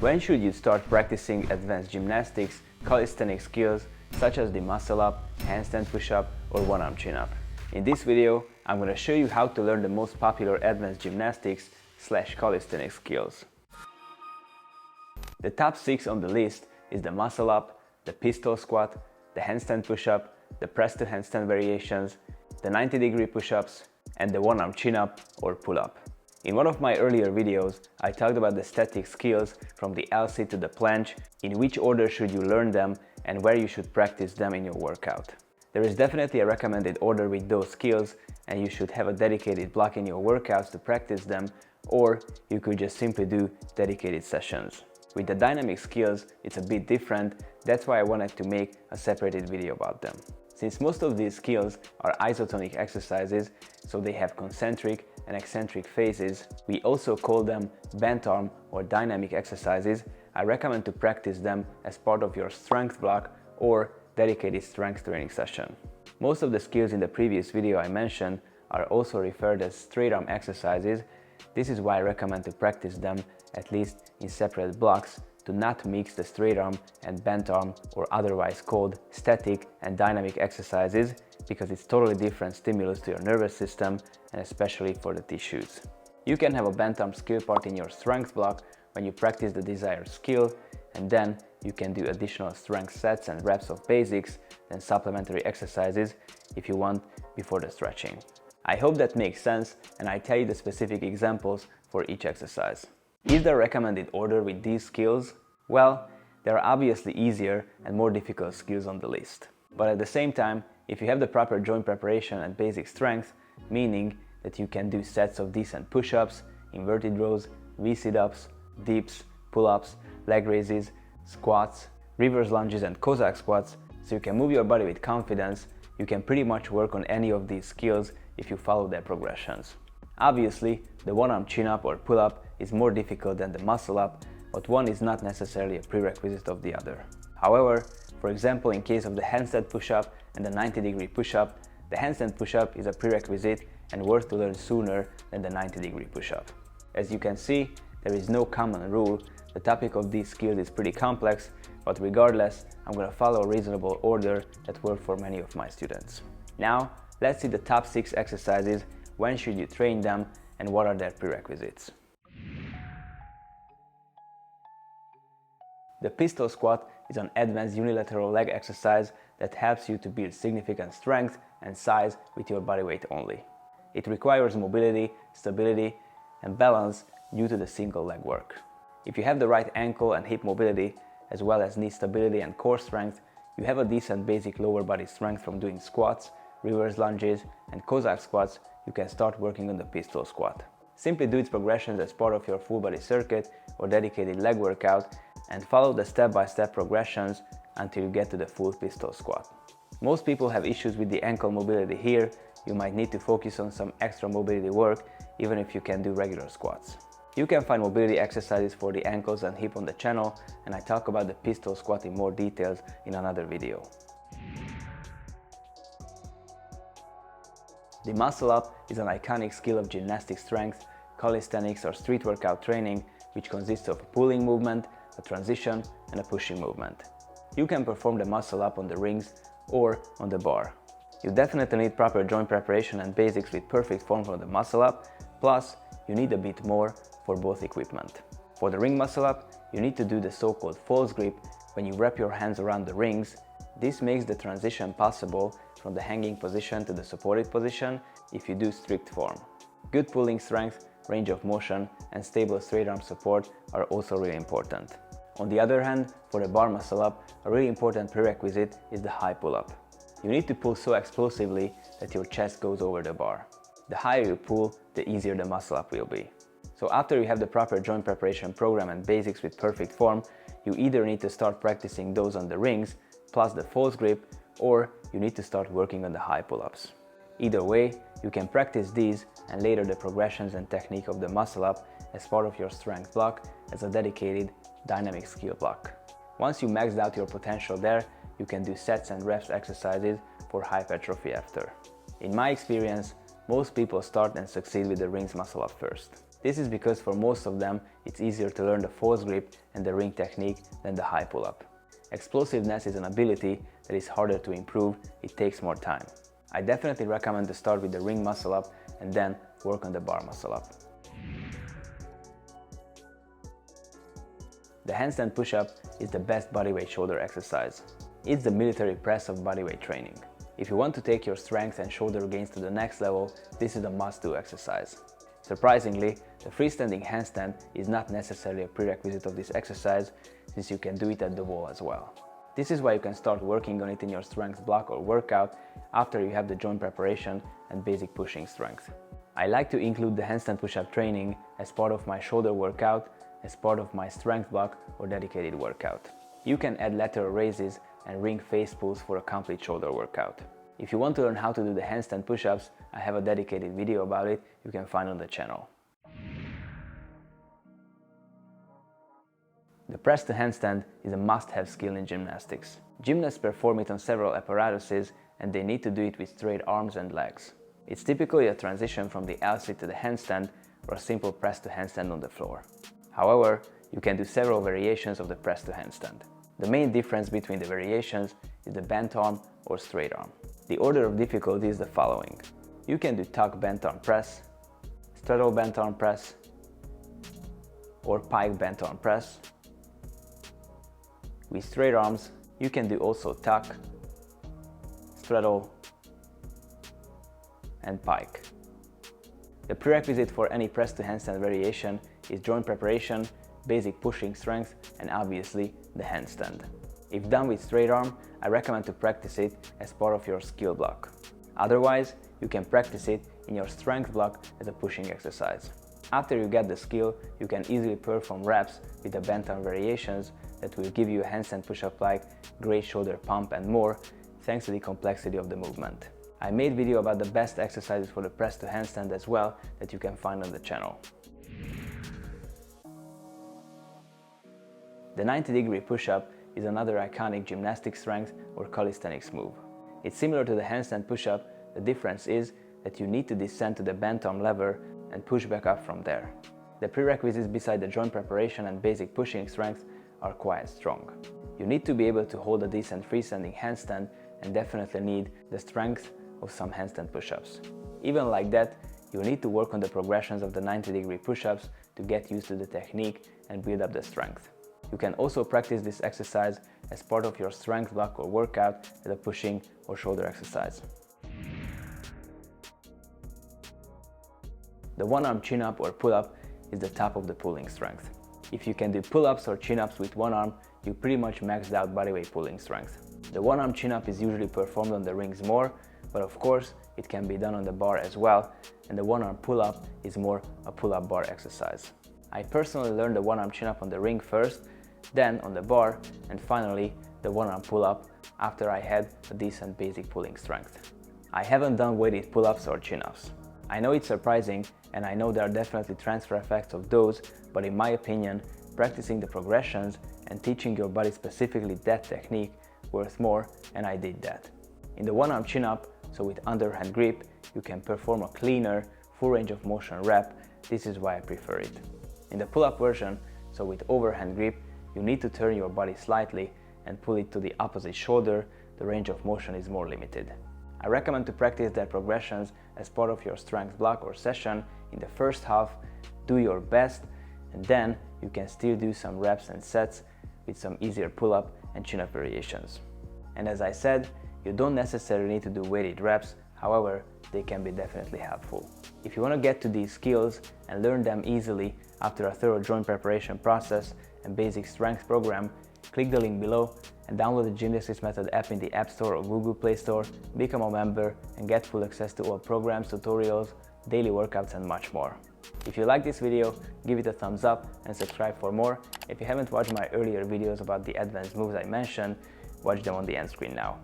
When should you start practicing advanced gymnastics, calisthenics skills such as the muscle up, handstand push-up or one-arm chin-up? In this video, I'm going to show you how to learn the most popular advanced gymnastics / calisthenics skills. The top 6 on the list is the muscle up, the pistol squat, the handstand push-up, the press to handstand variations, the 90-degree push-ups, and the one-arm chin-up or pull-up. In one of my earlier videos, I talked about the static skills from the LC to the planche, in which order should you learn them and where you should practice them in your workout. There is definitely a recommended order with those skills, and you should have a dedicated block in your workouts to practice them, or you could just simply do dedicated sessions. With the dynamic skills, it's a bit different, that's why I wanted to make a separated video about them. Since most of these skills are isotonic exercises, so they have concentric and eccentric phases, we also call them bent arm or dynamic exercises. I recommend to practice them as part of your strength block or dedicated strength training session. Most of the skills in the previous video I mentioned are also referred as straight arm exercises. This is why I recommend to practice them at least in separate blocks, to not mix the straight arm and bent arm, or otherwise called static and dynamic exercises, because it's totally different stimulus to your nervous system and especially for the tissues. You can have a bent arm skill part in your strength block when you practice the desired skill, and then you can do additional strength sets and reps of basics, then supplementary exercises if you want before the stretching. I hope that makes sense, and I tell you the specific examples for each exercise. Is there a recommended order with these skills? Well, there are obviously easier and more difficult skills on the list. But at the same time, if you have the proper joint preparation and basic strength, meaning that you can do sets of decent push-ups, inverted rows, V-sit-ups, dips, pull-ups, leg raises, squats, reverse lunges and Cossack squats, so you can move your body with confidence, you can pretty much work on any of these skills if you follow their progressions. Obviously, the one-arm chin-up or pull-up is more difficult than the muscle-up, but one is not necessarily a prerequisite of the other. However, for example, in case of the handstand push-up and the 90-degree push-up, the handstand push-up is a prerequisite and worth to learn sooner than the 90-degree push-up. As you can see, there is no common rule. The topic of these skills is pretty complex, but regardless, I'm going to follow a reasonable order that worked for many of my students. Now, let's see the top 6 exercises. When should you train them and what are their prerequisites? The pistol squat is an advanced unilateral leg exercise that helps you to build significant strength and size with your body weight only. It requires mobility, stability, and balance due to the single leg work. If you have the right ankle and hip mobility, as well as knee stability and core strength, you have a decent basic lower body strength from doing squats, reverse lunges, and Cossack squats. You can start working on the pistol squat. Simply do its progressions as part of your full body circuit or dedicated leg workout and follow the step-by-step progressions until you get to the full pistol squat. Most people have issues with the ankle mobility here. You might need to focus on some extra mobility work even if you can do regular squats. You can find mobility exercises for the ankles and hip on the channel, and I talk about the pistol squat in more details in another video. The muscle up is an iconic skill of gymnastic strength, calisthenics or street workout training, which consists of a pulling movement, a transition and a pushing movement. You can perform the muscle up on the rings or on the bar. You definitely need proper joint preparation and basics with perfect form for the muscle up, plus you need a bit more for both equipment. For the ring muscle up, you need to do the so-called false grip when you wrap your hands around the rings. This makes the transition possible from the hanging position to the supported position if you do strict form. Good pulling strength, range of motion, and stable straight arm support are also really important. On the other hand, for the bar muscle up, a really important prerequisite is the high pull up. You need to pull so explosively that your chest goes over the bar. The higher you pull, the easier the muscle up will be. So after you have the proper joint preparation program and basics with perfect form, you either need to start practicing those on the rings plus the false grip, or you need to start working on the high pull-ups. Either way, you can practice these and later the progressions and technique of the muscle up as part of your strength block as a dedicated dynamic skill block. Once you maxed out your potential there, you can do sets and reps exercises for hypertrophy after. In my experience, most people start and succeed with the rings muscle up first. This is because for most of them, it's easier to learn the false grip and the ring technique than the high pull-up. Explosiveness is an ability that is harder to improve, it takes more time. I definitely recommend to start with the ring muscle up and then work on the bar muscle up. The handstand push-up is the best bodyweight shoulder exercise. It's the military press of bodyweight training. If you want to take your strength and shoulder gains to the next level, this is a must-do exercise. Surprisingly, the freestanding handstand is not necessarily a prerequisite of this exercise, since you can do it at the wall as well. This is why you can start working on it in your strength block or workout after you have the joint preparation and basic pushing strength. I like to include the handstand push-up training as part of my shoulder workout, as part of my strength block or dedicated workout. You can add lateral raises and ring face pulls for a complete shoulder workout. If you want to learn how to do the handstand push-ups, I have a dedicated video about it you can find on the channel. The press to handstand is a must-have skill in gymnastics. Gymnasts perform it on several apparatuses and they need to do it with straight arms and legs. It's typically a transition from the L-sit to the handstand or a simple press to handstand on the floor. However, you can do several variations of the press to handstand. The main difference between the variations is the bent arm or straight arm. The order of difficulty is the following. You can do tuck bent arm press, straddle bent arm press, or pike bent arm press. With straight arms, you can do also tuck, straddle, and pike. The prerequisite for any press to handstand variation is joint preparation, basic pushing strength, and obviously the handstand. If done with straight arm, I recommend to practice it as part of your skill block. Otherwise, you can practice it in your strength block as a pushing exercise. After you get the skill, you can easily perform reps with the bent arm variations that will give you a handstand push-up like great shoulder pump and more, thanks to the complexity of the movement. I made video about the best exercises for the press to handstand as well that you can find on the channel. The 90-degree push-up is another iconic gymnastic strength or calisthenics move. It's similar to the handstand push-up, the difference is that you need to descend to the bent arm lever and push back up from there. The prerequisites beside the joint preparation and basic pushing strength are quite strong. You need to be able to hold a decent freestanding handstand and definitely need the strength of some handstand push-ups. Even like that, you need to work on the progressions of the 90-degree push-ups to get used to the technique and build up the strength. You can also practice this exercise as part of your strength block or workout as a pushing or shoulder exercise. The one-arm chin-up or pull-up is the top of the pulling strength. If you can do pull-ups or chin-ups with one arm, you pretty much maxed out bodyweight pulling strength. The one-arm chin-up is usually performed on the rings more, but of course it can be done on the bar as well, and the one-arm pull-up is more a pull-up bar exercise. I personally learned the one-arm chin-up on the ring first, then on the bar, and finally the one-arm pull-up after I had a decent basic pulling strength. I haven't done weighted pull-ups or chin-ups. I know it's surprising, and I know there are definitely transfer effects of those, but in my opinion, practicing the progressions and teaching your body specifically that technique worth more, and I did that. In the one-arm chin-up, so with underhand grip, you can perform a cleaner, full range of motion rep. This is why I prefer it. In the pull-up version, so with overhand grip, you need to turn your body slightly and pull it to the opposite shoulder. The range of motion is more limited. I recommend to practice their progressions as part of your strength block or session in the first half, do your best, and then you can still do some reps and sets with some easier pull-up and chin-up variations. And as I said, you don't necessarily need to do weighted reps, however, they can be definitely helpful. If you want to get to these skills and learn them easily after a thorough joint preparation process and basic strength program, click the link below and download the Gymnastics Method app in the App Store or Google Play Store, become a member and get full access to all programs, tutorials, daily workouts and much more. If you like this video, give it a thumbs up and subscribe for more. If you haven't watched my earlier videos about the advanced moves I mentioned, watch them on the end screen now.